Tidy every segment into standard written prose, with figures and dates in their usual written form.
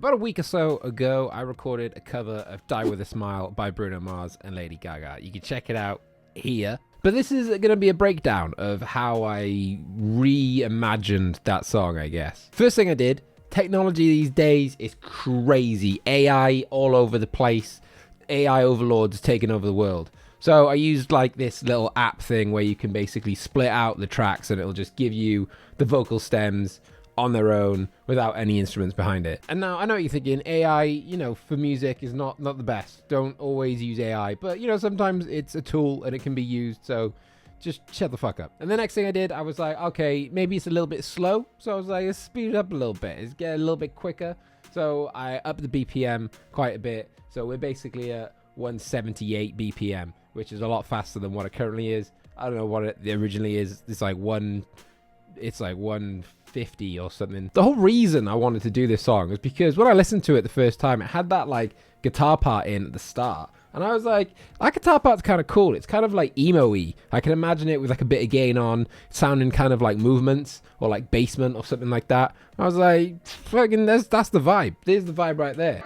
About a week or so ago, I recorded a cover of Die With A Smile by Bruno Mars and Lady Gaga. You can check it out here. But this is going to be a breakdown of how I reimagined that song, I guess. First thing I did, technology these days is crazy. AI all over the place. AI overlords taking over the world. So I used like this little app thing where you can basically split out the tracks and it'll just give you the vocal stems on their own without any instruments behind it. And now I know what you're thinking, AI, you know, for music is not the best. Don't always use AI, but you know, sometimes it's a tool and it can be used, so just shut the fuck up. And the next thing I did, I was like, okay, maybe it's a little bit slow. So I was like, let's speed it up a little bit. Let's get a little bit quicker. So I upped the BPM quite a bit. So we're basically at 178 BPM, which is a lot faster than what it currently is. I don't know what it originally is. It's like 150 or something. The whole reason I wanted to do this song was because when I listened to it the first time, it had that like guitar part in at the start. And I was like, that guitar part's kind of cool. It's kind of like emo-y. I can imagine it with like a bit of gain on, sounding kind of like movements or like basement or something like that. I was like, fucking, that's the vibe. There's the vibe right there.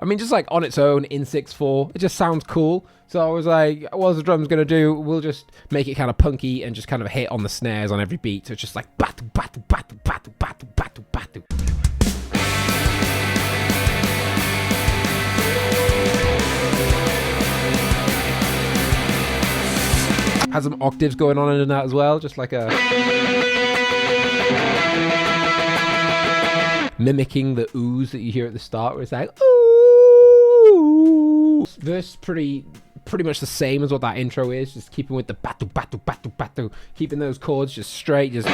I mean, just like on its own in 6/4, it just sounds cool. So I was like, what's the drums gonna do? We'll just make it kind of punky and just kind of hit on the snares on every beat. So it's just like batu batu batu batu batu batu batu. Has some octaves going on in that as well, just like a mimicking the oohs that you hear at the start, where it's like ooh. Verse pretty much the same as what that intro is, just keeping with the batu batu batu batu, keeping those chords just straight, just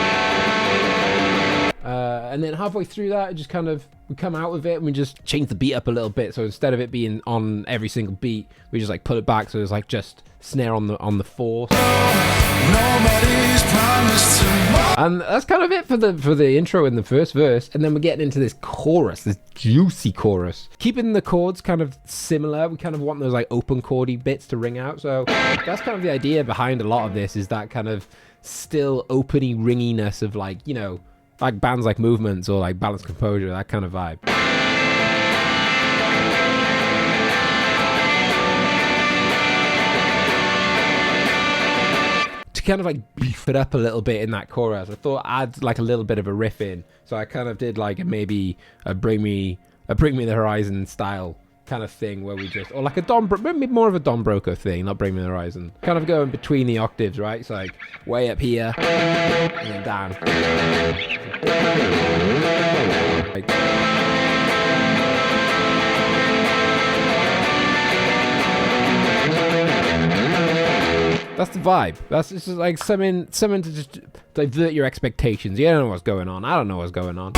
and then halfway through that, it just kind of, we come out with it and we just change the beat up a little bit. So instead of it being on every single beat, we just like pull it back, so it's like just snare on the fourth. Nobody's promised tomorrow. And that's kind of it for the intro in the first verse, and then we're getting into this chorus, this juicy chorus, keeping the chords kind of similar. We kind of want those like open chordy bits to ring out. So that's kind of the idea behind a lot of this, is that kind of still openy ringiness of like, you know, like bands like Movements or like Balanced Composure, that kind of vibe. To kind of like beef it up a little bit in that chorus, I thought I'd like a little bit of a riff in. So I kind of did like maybe a Bring Me the Horizon style kind of thing, where we just, or like a maybe more of a Don Broco thing, not Bring Me the Horizon. Kind of going between the octaves, right? It's like way up here and then down. Like, that's the vibe. That's just like something to just divert your expectations. You don't know what's going on. I don't know what's going on.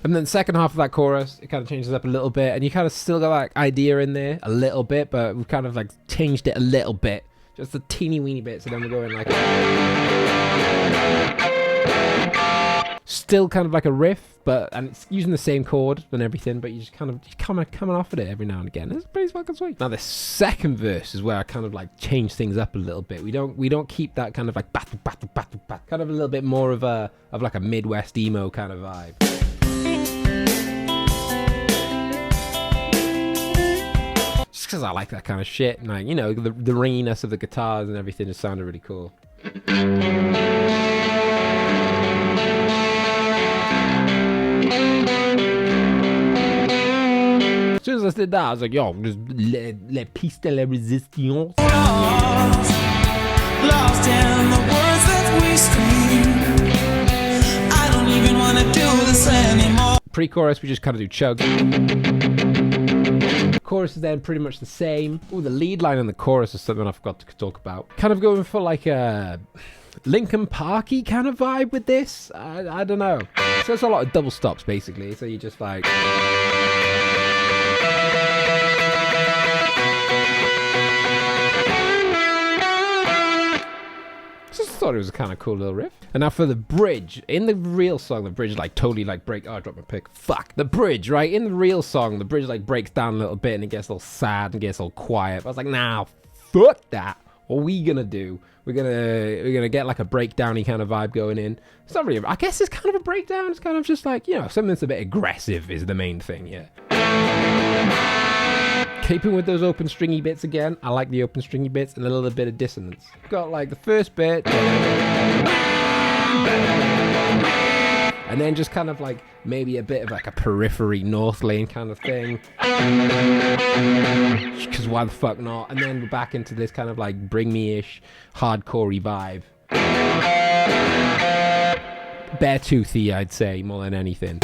And then the second half of that chorus, it kind of changes up a little bit, and you kind of still got that idea in there a little bit, but we've kind of like changed it a little bit, just a teeny weeny bit. So then we're going like still kind of like a riff, and it's using the same chord and everything, but you just kind of coming off at it every now and again. It's pretty fucking sweet. Now the second verse is where I kind of like change things up a little bit. We don't keep that kind of like batu batu batu batu, kind of a little bit more of like a Midwest emo kind of vibe. Just because I like that kind of shit, and like, you know, the ringiness of the guitars and everything just sounded really cool. As soon as I did that, I was like, yo, just les pistes de la résistance. Lost in the words that we scream. I don't even want to do this anymore. Pre-chorus, we just kind of do chug. Chorus is then pretty much the same. Oh, the lead line in the chorus is something I forgot to talk about. Kind of going for like a Linkin Parky kind of vibe with this. I don't know. So it's a lot of double stops basically. So you just like. Just thought it was a kind of cool little riff. And now for the bridge. In the real song, the bridge like totally like break. Oh, I dropped my pick. Fuck. The bridge, right? In the real song, the bridge like breaks down a little bit and it gets a little sad and gets all quiet. But I was like, nah, fuck that. what we gonna do, we're gonna get like a breakdowny kind of vibe going in. It's not really, I guess it's kind of a breakdown. It's kind of just like, you know, something that's a bit aggressive is the main thing, yeah. Keeping with those open stringy bits again. I like the open stringy bits and a little bit of dissonance. Got like the first bit, and then just kind of like maybe a bit of like a periphery North Lane kind of thing. Because why the fuck not? And then we're back into this kind of like bring me-ish, hardcore-y vibe. Bear-toothy, I'd say, more than anything.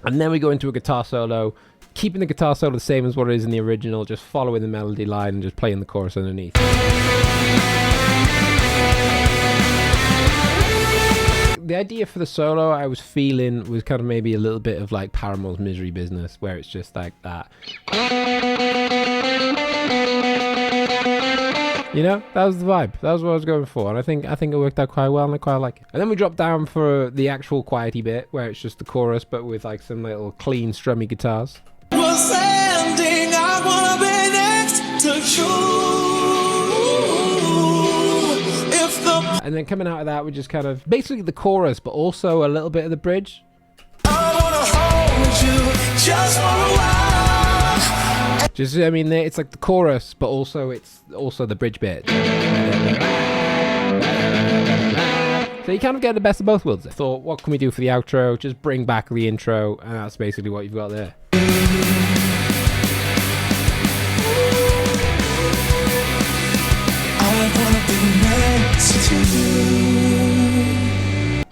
And then we go into a guitar solo, keeping the guitar solo the same as what it is in the original, just following the melody line and just playing the chorus underneath. The idea for the solo I was feeling was kind of maybe a little bit of like Paramore's Misery Business, where it's just like that. You know, that was the vibe. That was what I was going for, and I think it worked out quite well, and I quite like it. And then we drop down for the actual quiety bit, where it's just the chorus, but with like some little clean, strummy guitars. I wanna be next to you. And then coming out of that, we just kind of basically the chorus, but also a little bit of the bridge. I wanna hold you just for a while. Just, I mean, it's like the chorus, but also it's also the bridge bit. So you kind of get the best of both worlds. I thought, what can we do for the outro? Just bring back the intro, and that's basically what you've got there.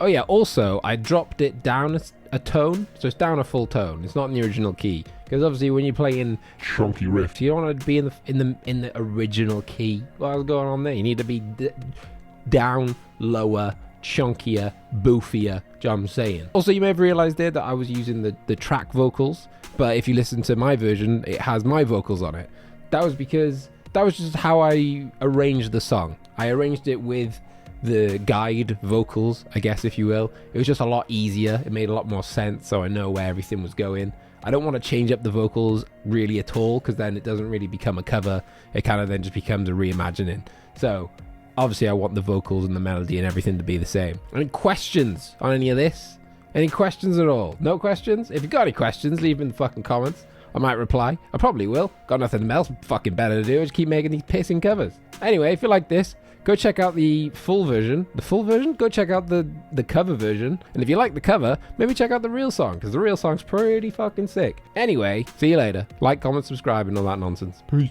Oh yeah, also I dropped it down a tone, so it's down a full tone. It's not in the original key, because obviously when you're playing chunky riffs, you don't want to be in the original key. What's going on there? You need to be down, lower, chunkier, boofier. Do you know what I'm saying? Also, you may have realized there that I was using the track vocals, but if you listen to my version, it has my vocals on it. That was because that was just how I arranged the song. I arranged it with the guide vocals, I guess, if you will. It was just a lot easier. It made a lot more sense, so I know where everything was going. I don't want to change up the vocals really at all, because then it doesn't really become a cover. It kind of then just becomes a reimagining. So obviously I want the vocals and the melody and everything to be the same. Any questions on any of this? Any questions at all? No questions? If you've got any questions, leave them in the fucking comments. I might reply. I probably will. Got nothing else fucking better to do. Just keep making these pissing covers. Anyway, if you like this, go check out the full version. The full version? Go check out the cover version. And if you like the cover, maybe check out the real song, because the real song's pretty fucking sick. Anyway, see you later. Like, comment, subscribe, and all that nonsense. Peace.